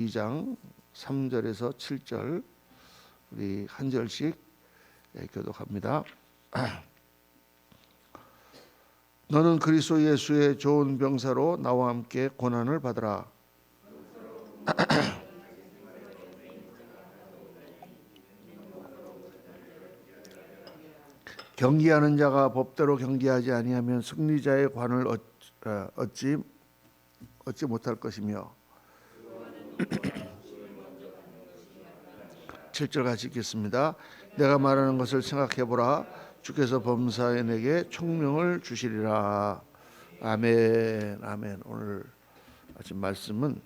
2장 3절에서 7절 우리 한 절씩 교독합니다. 너는 그리스도 예수의 좋은 병사로 나와 함께 고난을 받으라. 경기하는 자가 법대로 경기하지 아니하면 승리자의 관을 얻지 못할 것이며 7절 같이 읽겠습니다. 내가 말하는 것을 생각해보라. 주께서 범사에 내게 총명을 주시리라. 아멘. 아멘. 오늘 아침 말씀은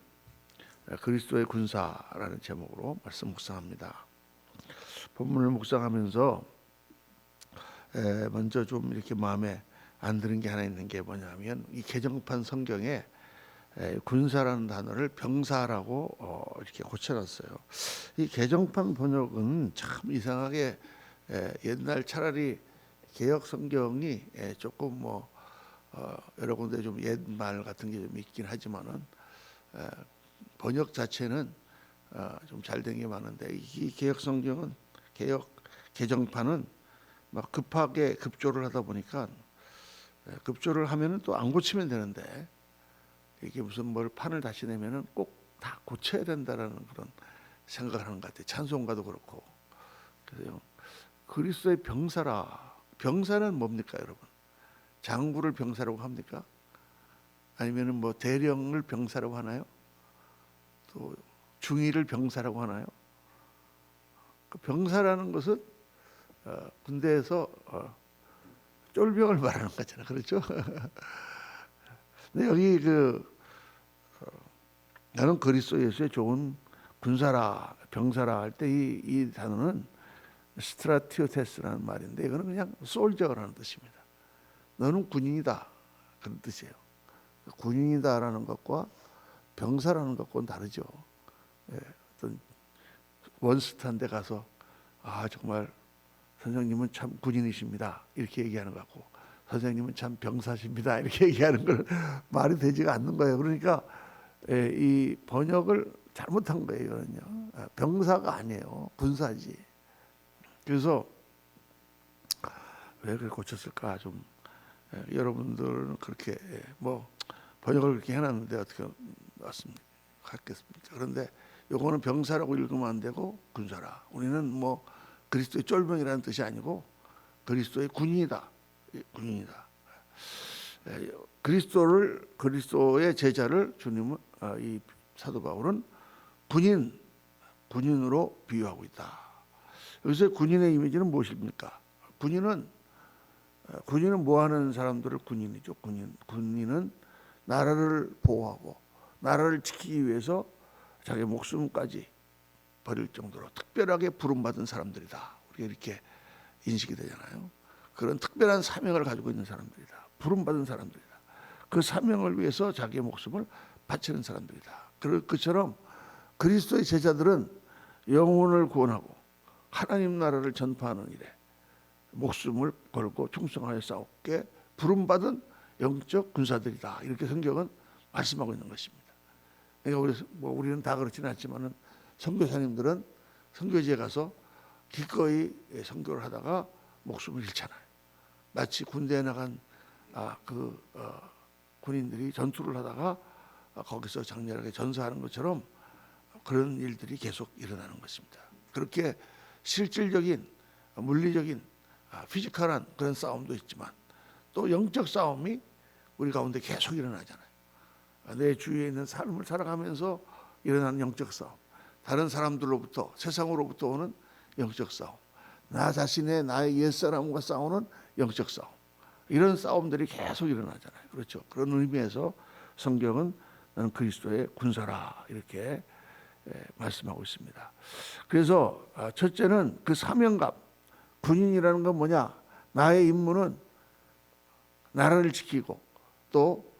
그리스도의 군사라는 제목으로 말씀 묵상합니다. 본문을 묵상하면서 먼저 좀 이렇게 마음에 안 드는 게 하나 있는 게 뭐냐면 이 개정판 성경에 군사라는 단어를 병사라고 이렇게 고쳐놨어요. 이 개정판 번역은 참 이상하게 옛날 차라리 개역 성경이 조금 여러 군데 좀 옛말 같은 게 좀 있긴 하지만은 번역 자체는 좀 잘 된 게 많은데 이 개역 성경은 개정판은 막 급하게 급조를 하다 보니까 급조를 하면은 또 안 고치면 되는데 이게 무슨 뭘 판을 다시 내면은 꼭 다 고쳐야 된다라는 그런 생각을 하는 것 같아요. 찬송가도 그렇고. 그래서 그리스도의 병사라. 병사는 뭡니까, 여러분? 장구를 병사라고 합니까? 아니면은 뭐 대령을 병사라고 하나요? 또 중위를 병사라고 하나요? 그 병사라는 것은 군대에서 쫄병을 말하는 거잖아요. 그렇죠? 근데 여기 나는 그리스도 예수의 좋은 군사라, 병사라 할 때 이 단어는 스트라티오테스라는 말인데 이거는 그냥 솔저라는 뜻입니다. 너는 군인이다 그런 뜻이에요. 군인이다라는 것과 병사라는 것과는 다르죠. 어떤 원스타인데 가서 정말 선생님은 참 군인이십니다 이렇게 얘기하는 것 같고 선생님은 참 병사십니다 이렇게 얘기하는 건 말이 되지가 않는 거예요. 그러니까 이 번역을 잘못한 거예요. 이거는요. 병사가 아니에요. 군사지. 그래서 왜 그렇게 고쳤을까 좀 여러분들은 그렇게 번역을 그렇게 해놨는데 어떻게 하겠습니까? 그런데 요거는 병사라고 읽으면 안 되고 군사라. 우리는 그리스도의 쫄병이라는 뜻이 아니고 그리스도의 군인이다. 군인이다. 그리스도의 제자를 주님은 이 사도 바울은 군인으로 비유하고 있다. 여기서 군인의 이미지는 무엇입니까? 군인은 뭐하는 사람들을 군인이죠. 군인은 나라를 보호하고 나라를 지키기 위해서 자기 목숨까지 버릴 정도로 특별하게 부름받은 사람들이다. 우리가 이렇게 인식이 되잖아요. 그런 특별한 사명을 가지고 있는 사람들이다. 부름받은 사람들이다. 그 사명을 위해서 자기의 목숨을 바치는 사람들이다. 그처럼 그리스도의 제자들은 영혼을 구원하고 하나님 나라를 전파하는 일에 목숨을 걸고 충성하여 싸우게 부름받은 영적 군사들이다. 이렇게 성경은 말씀하고 있는 것입니다. 그러니까 우리는 다 그렇지는 않지만은 선교사님들은 선교지에 가서 기꺼이 선교를 하다가 목숨을 잃잖아요. 마치 군대에 나간 군인들이 전투를 하다가 거기서 장렬하게 전사하는 것처럼 그런 일들이 계속 일어나는 것입니다. 그렇게 실질적인 물리적인 피지컬한 그런 싸움도 있지만 또 영적 싸움이 우리 가운데 계속 일어나잖아요. 내 주위에 있는 삶을 살아가면서 일어나는 영적 싸움, 다른 사람들로부터 세상으로부터 오는 영적 싸움, 나 자신의 나의 옛사람과 싸우는 영적 싸움, 이런 싸움들이 계속 일어나잖아요. 그렇죠. 그런 의미에서 성경은 나는 그리스도의 군사라 이렇게 말씀하고 있습니다. 그래서 첫째는 그 사명감, 군인이라는 건 뭐냐? 나의 임무는 나라를 지키고 또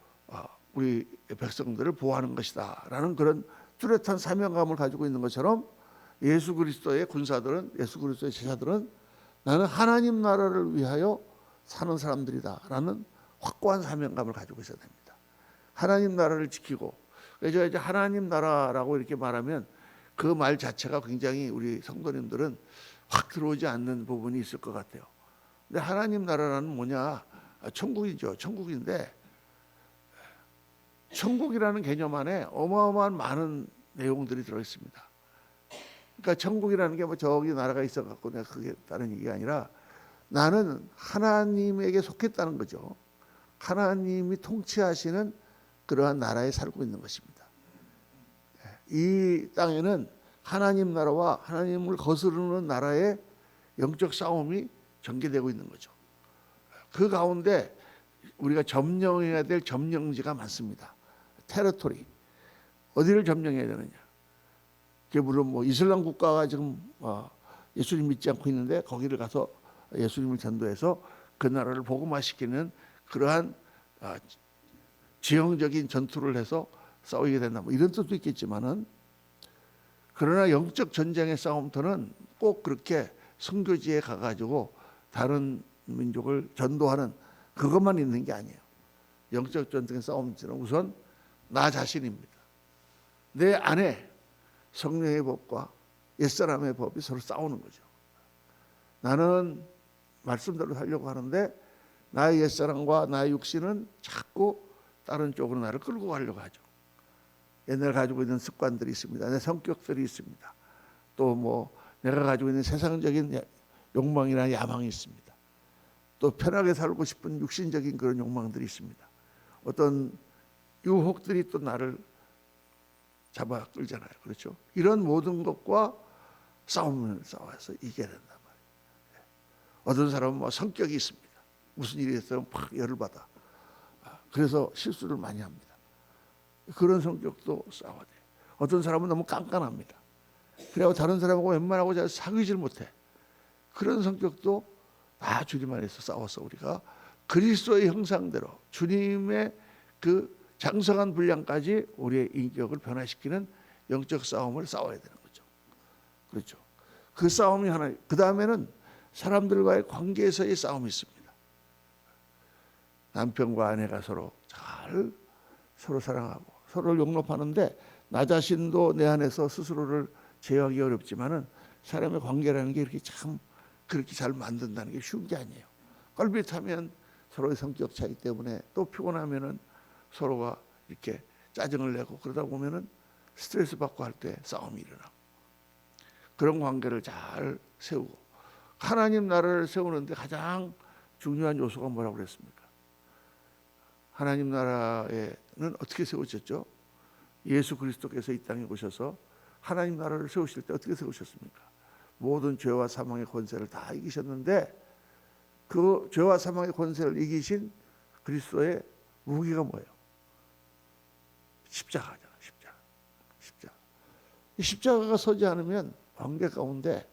우리 백성들을 보호하는 것이다 라는 그런 뚜렷한 사명감을 가지고 있는 것처럼 예수 그리스도의 군사들은, 예수 그리스도의 제자들은 나는 하나님 나라를 위하여 사는 사람들이다 라는 확고한 사명감을 가지고 있어야 됩니다. 하나님 나라를 지키고 그래서 이제 하나님 나라라고 이렇게 말하면 그 말 자체가 굉장히 우리 성도님들은 확 들어오지 않는 부분이 있을 것 같아요. 근데 하나님 나라는 뭐냐? 천국이죠. 천국인데 천국이라는 개념 안에 어마어마한 많은 내용들이 들어 있습니다. 그러니까 천국이라는 게 뭐 저기 나라가 있어 갖고 내가 그게 다른 얘기가 아니라 나는 하나님에게 속했다는 거죠. 하나님이 통치하시는 그러한 나라에 살고 있는 것입니다. 이 땅에는 하나님 나라와 하나님을 거스르는 나라의 영적 싸움이 전개되고 있는 거죠. 그 가운데 우리가 점령해야 될 점령지가 많습니다. 테리토리. 어디를 점령해야 되느냐? 물론 뭐 이슬람 국가가 지금 예수님 믿지 않고 있는데 거기를 가서 예수님을 전도해서 그 나라를 복음화시키는 그러한 지형적인 전투를 해서 싸우게 된다. 뭐 이런 뜻도 있겠지만은 그러나 영적 전쟁의 싸움터는 꼭 그렇게 선교지에 가가지고 다른 민족을 전도하는 그것만 있는 게 아니에요. 영적 전쟁의 싸움터는 우선 나 자신입니다. 내 안에 성령의 법과 옛사람의 법이 서로 싸우는 거죠. 나는 말씀대로 살려고 하는데 나의 옛사람과 나의 육신은 자꾸 다른 쪽으로 나를 끌고 가려고 하죠. 옛날 가지고 있는 습관들이 있습니다. 내 성격들이 있습니다. 또 뭐 내가 가지고 있는 세상적인 욕망이나 야망이 있습니다. 또 편하게 살고 싶은 육신적인 그런 욕망들이 있습니다. 어떤 유혹들이 또 나를 잡아 끌잖아요. 그렇죠? 이런 모든 것과 싸움을 싸워서 이겨야 된단 말이에요. 어떤 사람은 뭐 성격이 있습니다. 무슨 일이 있으면 팍 열을 받아. 그래서 실수를 많이 합니다. 그런 성격도 싸워야 돼요. 어떤 사람은 너무 깐깐합니다. 그래고 다른 사람하고 웬만하고 잘 사귀질 못해. 그런 성격도 다 주님 안에서 싸워서 우리가 그리스도의 형상대로 주님의 그 장성한 분량까지 우리의 인격을 변화시키는 영적 싸움을 싸워야 되는 거죠. 그렇죠. 그 싸움이 하나. 그 다음에는 사람들과의 관계에서의 싸움이 있습니다. 남편과 아내가 서로 사랑하고 서로를 용납하는데 나 자신도 내 안에서 스스로를 제어하기 어렵지만은 사람의 관계라는 게 이렇게 참 그렇게 잘 만든다는 게 쉬운 게 아니에요. 껄빗하면 서로의 성격 차이 때문에 또 피곤하면은 서로가 이렇게 짜증을 내고 그러다 보면은 스트레스 받고 할 때 싸움이 일어나고 그런 관계를 잘 세우고 하나님 나라를 세우는데 가장 중요한 요소가 뭐라고 그랬습니까? 하나님 나라에는 어떻게 세우셨죠? 예수 그리스도께서 이 땅에 오셔서 하나님 나라를 세우실 때 어떻게 세우셨습니까? 모든 죄와 사망의 권세를 다 이기셨는데 그 죄와 사망의 권세를 이기신 그리스도의 무기가 뭐예요? 십자가잖아. 십자가. 이 십자가가 서지 않으면 관계 가운데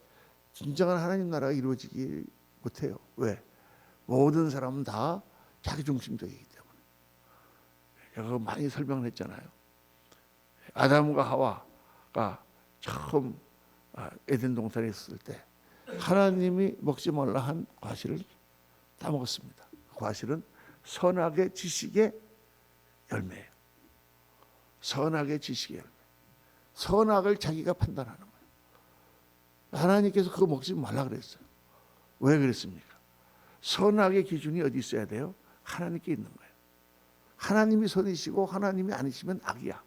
진정한 하나님 나라가 이루어지지 못해요. 왜? 모든 사람은 다 자기중심적이기 때문에. 제가 많이 설명을 했잖아요. 아담과 하와가 처음 에덴 동산에 있을 때 하나님이 먹지 말라 한 과실을 따먹었습니다. 그 과실은 선악의 지식의 열매예요. 선악의 지식의 열매. 선악을 자기가 판단하는 거예요. 하나님께서 그거 먹지 말라 그랬어요. 왜 그랬습니까? 선악의 기준이 어디 있어야 돼요? 하나님께 있는 거예요. 하나님이 선이시고 하나님이 아니시면 악이야.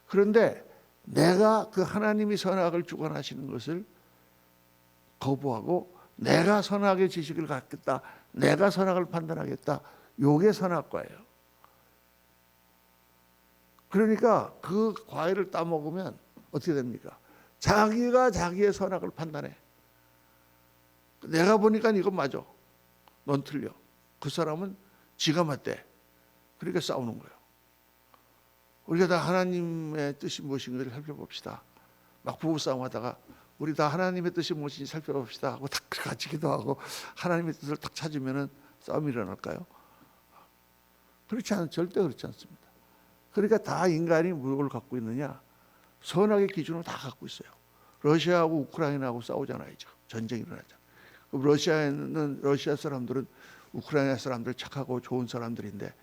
그런데 내가 그 하나님이 선악을 주관하시는 것을 거부하고 내가 선악의 지식을 갖겠다. 내가 선악을 판단하겠다. 요게 선악과예요. 그러니까 그 과일을 따먹으면 어떻게 됩니까? 자기가 자기의 선악을 판단해. 내가 보니까 이건 맞아. 넌 틀려. 그 사람은 지가 맞대. 그러니까 싸우는 거예요. 우리가 다 하나님의 뜻이 무엇인지를 살펴봅시다. 막 부부싸움 하다가 우리 다 하나님의 뜻이 무엇인지 살펴봅시다 하고 딱 같이 기도하고 하나님의 뜻을 딱 찾으면 싸움이 일어날까요? 절대 그렇지 않습니다. 그러니까 다 인간이 무엇을 갖고 있느냐? 선악의 기준을 다 갖고 있어요. 러시아하고 우크라이나하고 싸우잖아요. 전쟁이 일어나잖아요. 러시아 사람들은 우크라이나 사람들 착하고 좋은 사람들인데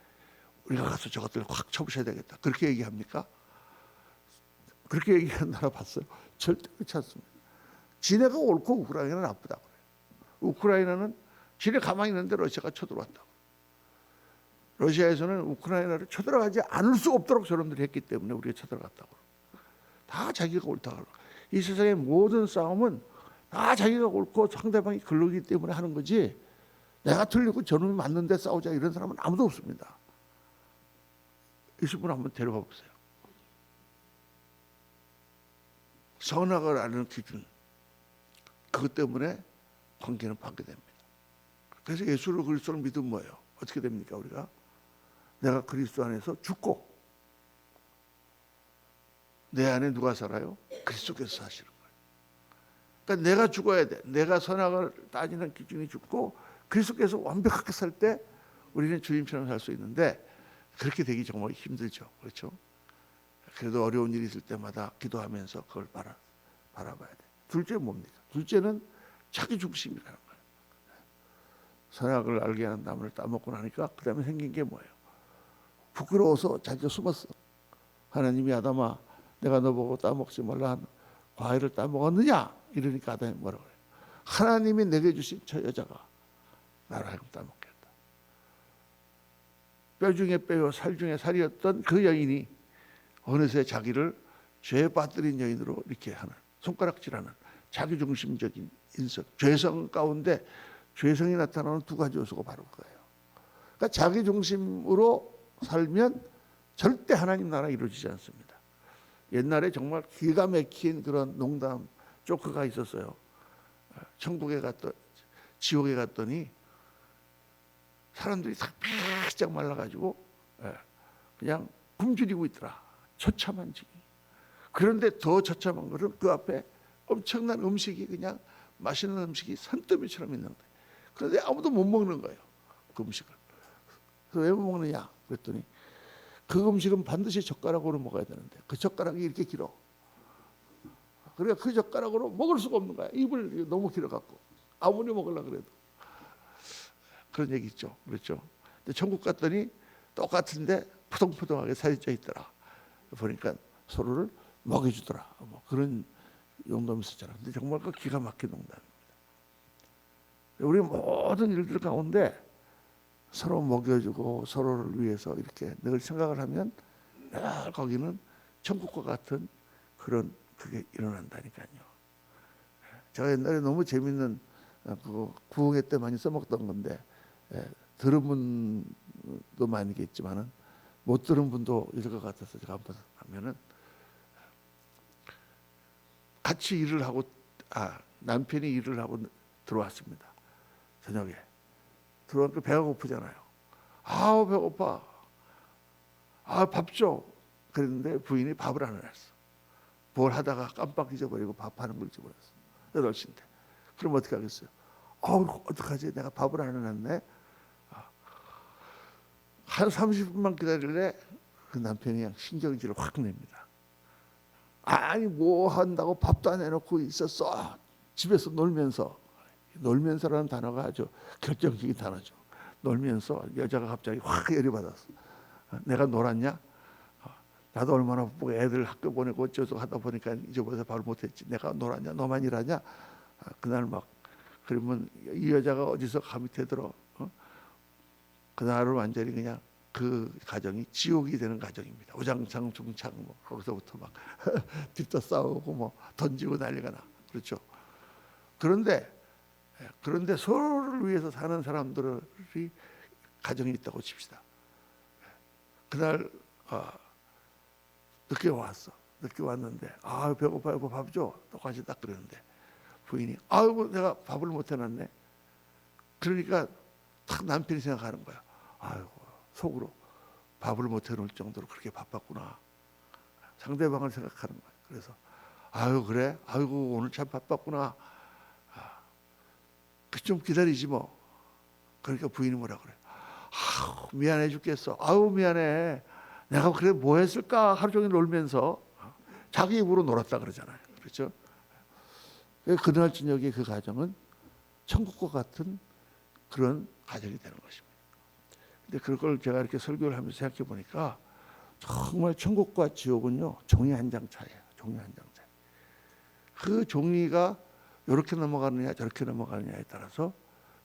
우리가 가서 저것들 확 쳐부셔야 되겠다. 그렇게 얘기합니까? 그렇게 얘기하는 나라 봤어요? 절대 그렇지 않습니다. 지네가 옳고 우크라이나는 나쁘다고 그래요. 우크라이나는 지네 가만히 있는데 러시아가 쳐들어왔다고. 러시아에서는 우크라이나를 쳐들어가지 않을 수 없도록 저놈들이 했기 때문에 우리가 쳐들어갔다고. 다 자기가 옳다고. 이 세상의 모든 싸움은 다 자기가 옳고 상대방이 글르기 때문에 하는 거지, 내가 틀리고 저놈이 맞는데 싸우자 이런 사람은 아무도 없습니다. 이분 한번 데려가 보세요. 선악을 아는 기준, 그것 때문에 관계는 파괴됩니다. 그래서 예수를 그리스도를 믿으면 뭐예요? 어떻게 됩니까? 우리가 내가 그리스도 안에서 죽고 내 안에 누가 살아요? 그리스도께서 사시는 거예요. 그러니까 내가 죽어야 돼. 내가 선악을 따지는 기준이 죽고 그리스도께서 완벽하게 살 때 우리는 주님처럼 살 수 있는데, 그렇게 되기 정말 힘들죠. 그렇죠? 그래도 어려운 일이 있을 때마다 기도하면서 그걸 바라봐야 돼. 둘째 뭡니까? 둘째는 자기 중심이라는 거예요. 선악을 알게 하는 나무를 따먹고 나니까 그 다음에 생긴 게 뭐예요? 부끄러워서 자기가 숨었어. 하나님이 아담아, 내가 너보고 따먹지 말라 한 과일을 따먹었느냐? 이러니까 아담이 뭐라고 그래요? 하나님이 내게 주신 저 여자가 나를 하여금 따먹겠다. 뼈 중에 뼈요 살 중에 살이었던 그 여인이 어느새 자기를 죄에 빠뜨린 여인으로 이렇게 하는, 손가락질하는 자기중심적인 인성, 죄성 가운데 죄성이 나타나는 두 가지 요소가 바로 그거예요. 그러니까 자기중심으로 살면 절대 하나님 나라 이루어지지 않습니다. 옛날에 정말 기가 막힌 그런 농담 조크가 있었어요. 천국에 갔더 지옥에 갔더니 사람들이 다 바짝 말라가지고 그냥 굶주리고 있더라. 처참한 지기. 그런데 더 처참한 것은 그 앞에 엄청난 음식이, 그냥 맛있는 음식이 산더미처럼 있는 거예요. 그런데 아무도 못 먹는 거예요, 그 음식을. 그래서 왜 못 먹느냐 그랬더니 그 음식은 반드시 젓가락으로 먹어야 되는데 그 젓가락이 이렇게 길어. 그러니까 그 젓가락으로 먹을 수가 없는 거야. 입을 너무 길어갖고 아무리 먹으려고 그래도. 그런 얘기 있죠. 그렇죠. 근데 천국 갔더니 똑같은데 푸동푸동하게 살이 쪄 있더라. 보니까 서로를 먹여주더라. 뭐 그런 용도를 쓰잖아. 근데 정말 그 기가 막힌 농담입니다. 우리 모든 일들 가운데 서로 먹여주고 서로를 위해서 이렇게 늘 생각을 하면 늘 거기는 천국과 같은 그런 그게 일어난다니까요. 제가 옛날에 너무 재밌는 그거 구흥회 때 많이 써먹던 건데, 들은 분도 많이 있겠지만은 못 들은 분도 있을 것 같아서 제가 한번 하면은, 같이 일을 하고 남편이 일을 하고 들어왔습니다. 저녁에 들어오니까 배가 고프잖아요. 아우 배고파. 밥 줘. 그랬는데 부인이 밥을 안 해놨어. 뭘 하다가 깜빡 잊어버리고 밥하는 걸 잊어버렸어. 8시인데. 그럼 어떻게 하겠어요? 어떡하지? 내가 밥을 안 해놨네. 한 30분만 기다릴래? 그 남편이 그냥 신경질을 확 냅니다. 아니 뭐 한다고 밥도 안 해놓고 있었어. 집에서 놀면서라는 단어가 아주 결정적인 단어죠. 놀면서 여자가 갑자기 확 열이 받았어. 내가 놀았냐? 나도 얼마나 바쁘고 애들 학교 보내고 어쩌고 하다 보니까 잊어버려서 밥을 못했지. 내가 놀았냐? 너만 일하냐? 그날 막 그러면 이 여자가 어디서 감이 되들어? 그날은 완전히 그냥 그 가정이 지옥이 되는 가정입니다. 우장창 중창 뭐 거기서부터 막 뒷도 싸우고 뭐 던지고 난리가 나. 그렇죠. 그런데 서로를 위해서 사는 사람들이 가정이 있다고 칩시다. 그날 늦게 왔어. 늦게 왔는데 배고파요. 밥 줘. 똑같이 딱 그러는데 부인이 아이고 내가 밥을 못 해놨네. 그러니까 딱 남편이 생각하는 거야. 아이고 속으로 밥을 못 해놓을 정도로 그렇게 바빴구나. 상대방을 생각하는 거야. 그래서 아유 그래? 아이고 오늘 참 바빴구나. 좀 기다리지 뭐. 그러니까 부인이 뭐라 그래? 아우 미안해 죽겠어. 아우 미안해. 내가 그래 뭐 했을까? 하루 종일 놀면서 자기 입으로 놀았다 그러잖아요. 그렇죠? 그날 저녁에 그 가정은 천국과 같은 그런 가정이 되는 것입니다. 근데 그걸 제가 이렇게 설교를 하면서 생각해 보니까 정말 천국과 지옥은요 종이 한 장 차이에요. 종이 한 장 차이. 그 종이가 이렇게 넘어가느냐 저렇게 넘어가느냐에 따라서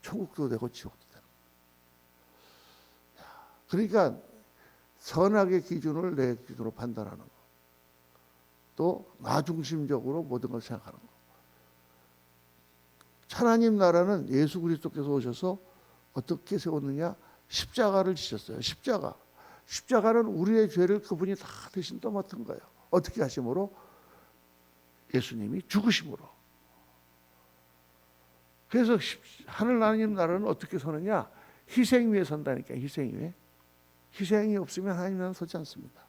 천국도 되고 지옥도 되는 거예요. 그러니까 선악의 기준을 내 기준으로 판단하는 거, 또 나 중심적으로 모든 걸 생각하는 거. 하나님 나라는 예수 그리스도께서 오셔서 어떻게 세웠느냐? 십자가를 지셨어요. 십자가는 우리의 죄를 그분이 다 대신 떠맡은 거예요. 어떻게 하심으로? 예수님이 죽으심으로. 그래서 하나님 나라는 어떻게 서느냐? 희생 위에 선다니까. 희생 위에. 희생이 없으면 하나님 나라는 서지 않습니다.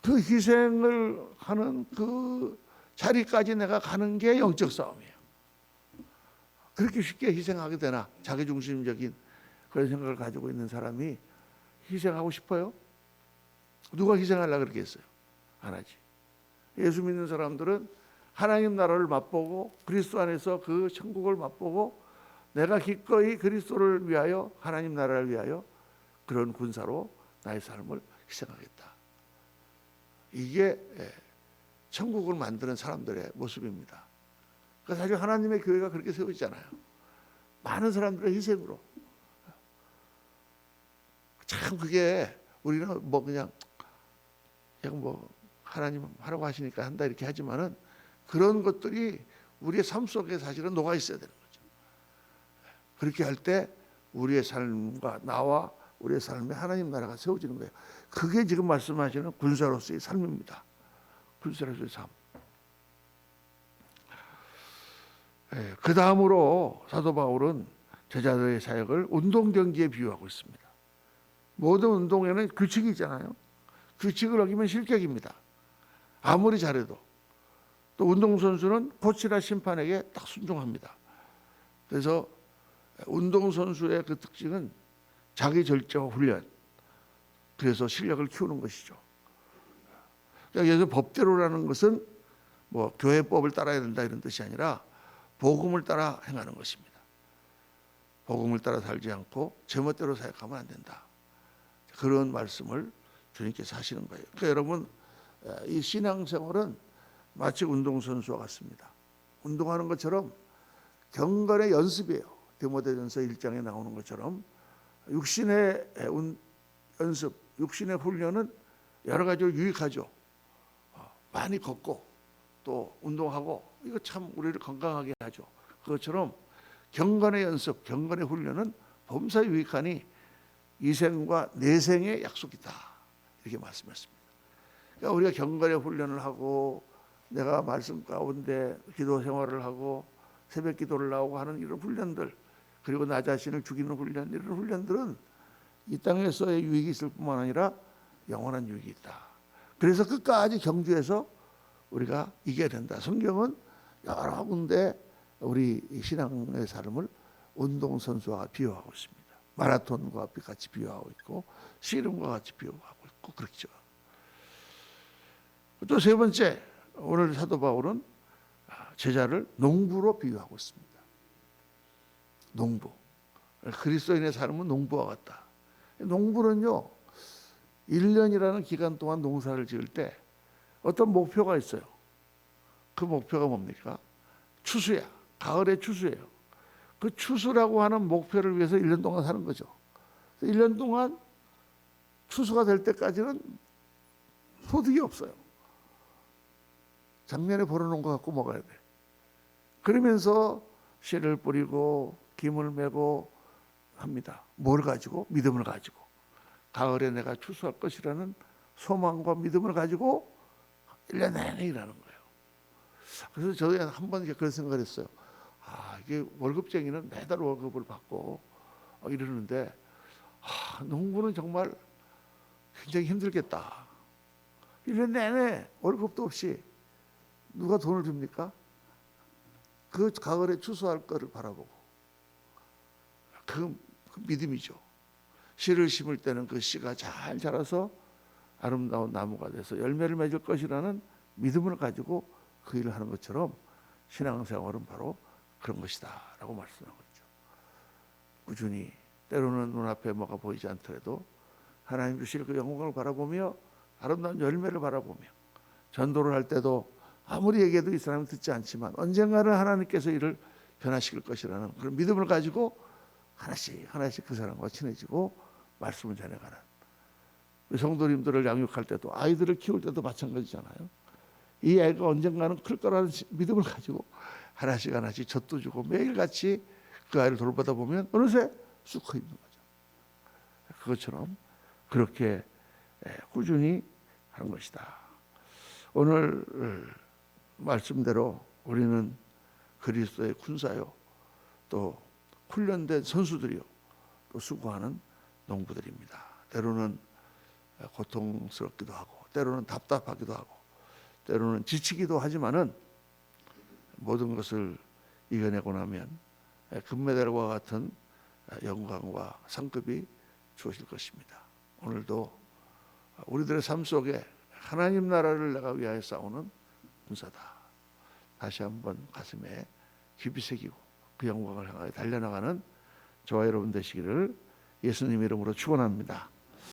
그 희생을 하는 그 자리까지 내가 가는 게 영적 싸움이에요. 그렇게 쉽게 희생하게 되나? 자기중심적인 그런 생각을 가지고 있는 사람이 희생하고 싶어요? 누가 희생하려고 그러겠어요? 안 하지. 예수 믿는 사람들은 하나님 나라를 맛보고 그리스도 안에서 그 천국을 맛보고 내가 기꺼이 그리스도를 위하여 하나님 나라를 위하여 그런 군사로 나의 삶을 희생하겠다. 이게 천국을 만드는 사람들의 모습입니다. 그러니까 사실 하나님의 교회가 그렇게 세워지잖아요. 많은 사람들의 희생으로. 참 그게 우리는 뭐 그냥 뭐 하나님 하라고 하시니까 한다 이렇게 하지만은 그런 것들이 우리의 삶 속에 사실은 녹아 있어야 되는 거죠. 그렇게 할 때 우리의 삶과 나와 우리의 삶에 하나님 나라가 세워지는 거예요. 그게 지금 말씀하시는 군사로서의 삶입니다. 군사로서의 삶. 그 다음으로 사도 바울은 제자들의 사역을 운동 경기에 비유하고 있습니다. 모든 운동에는 규칙이 있잖아요. 규칙을 어기면 실격입니다. 아무리 잘해도. 또 운동선수는 코치나 심판에게 딱 순종합니다. 그래서 운동선수의 그 특징은 자기 절제와 훈련, 그래서 실력을 키우는 것이죠. 그래서 법대로라는 것은 뭐 교회법을 따라야 된다 이런 뜻이 아니라 복음을 따라 행하는 것입니다. 복음을 따라 살지 않고 제멋대로 사역하면 안 된다. 그런 말씀을 주님께서 하시는 거예요. 그러니까 여러분 이 신앙생활은 마치 운동선수와 같습니다. 운동하는 것처럼 경건의 연습이에요. 디모데전서 1장에 나오는 것처럼 육신의 연습, 육신의 훈련은 여러 가지로 유익하죠. 많이 걷고 또 운동하고 이거 참 우리를 건강하게 하죠. 그것처럼 경건의 연습, 경건의 훈련은 범사에 유익하니 이생과 내생의 약속이다. 이렇게 말씀했습니다. 그러니까 우리가 경건의 훈련을 하고 내가 말씀 가운데 기도 생활을 하고 새벽 기도를 나오고 하는 이런 훈련들, 그리고 나 자신을 죽이는 훈련, 이런 훈련들은 이 땅에서의 유익이 있을 뿐만 아니라 영원한 유익이 있다. 그래서 끝까지 경주해서 우리가 이겨야 된다. 성경은 여러 군데 우리 신앙의 삶을 운동선수와 비유하고 있습니다. 마라톤과 같이 비유하고 있고 씨름과 같이 비유하고 있고 그렇죠. 또 세 번째, 오늘 사도 바울은 제자를 농부로 비유하고 있습니다. 농부. 그리스도인의 삶은 농부와 같다. 농부는요, 1년이라는 기간 동안 농사를 지을 때 어떤 목표가 있어요. 그 목표가 뭡니까? 추수야. 가을의 추수예요. 그 추수라고 하는 목표를 위해서 1년 동안 사는 거죠. 1년 동안 추수가 될 때까지는 소득이 없어요. 작년에 벌어놓은 거 갖고 먹어야 돼. 그러면서 씨를 뿌리고 김을 메고 합니다. 뭘 가지고? 믿음을 가지고. 가을에 내가 추수할 것이라는 소망과 믿음을 가지고 1년 내내 일하는 거예요. 그래서 저희 한 번 그런 생각을 했어요. 이게 월급쟁이는 매달 월급을 받고 이러는데 농부는 정말 굉장히 힘들겠다. 1년 내내 월급도 없이 누가 돈을 줍니까? 그 가을에 추수할 거를 바라보고 그 믿음이죠. 씨를 심을 때는 그 씨가 잘 자라서 아름다운 나무가 돼서 열매를 맺을 것이라는 믿음을 가지고 그 일을 하는 것처럼 신앙생활은 바로 그런 것이다 라고 말씀하고 있죠. 꾸준히 때로는 눈앞에 뭐가 보이지 않더라도 하나님 주실 그 영광을 바라보며 아름다운 열매를 바라보며 전도를 할 때도 아무리 얘기해도 이 사람은 듣지 않지만 언젠가는 하나님께서 이를 변화시킬 것이라는 그런 믿음을 가지고 하나씩 하나씩 그 사람과 친해지고 말씀을 전해가는, 성도님들을 양육할 때도 아이들을 키울 때도 마찬가지잖아요. 이 아이가 언젠가는 클 거라는 믿음을 가지고 하나씩 하나씩 젖도 주고 매일같이 그 아이를 돌보다 보면 어느새 쑥 커 있는 거죠. 그것처럼 그렇게 꾸준히 하는 것이다. 오늘 말씀대로 우리는 그리스도의 군사요, 또 훈련된 선수들이요, 또 수고하는 농부들입니다. 때로는 고통스럽기도 하고, 때로는 답답하기도 하고, 때로는 지치기도 하지만은 모든 것을 이겨내고 나면 금메달과 같은 영광과 상급이 주어질 것입니다. 오늘도 우리들의 삶 속에 하나님 나라를 내가 위하여 싸우는 군사다, 다시 한번 가슴에 깊이 새기고 그 영광을 향하여 달려나가는 저와 여러분 되시기를 예수님 이름으로 축원합니다.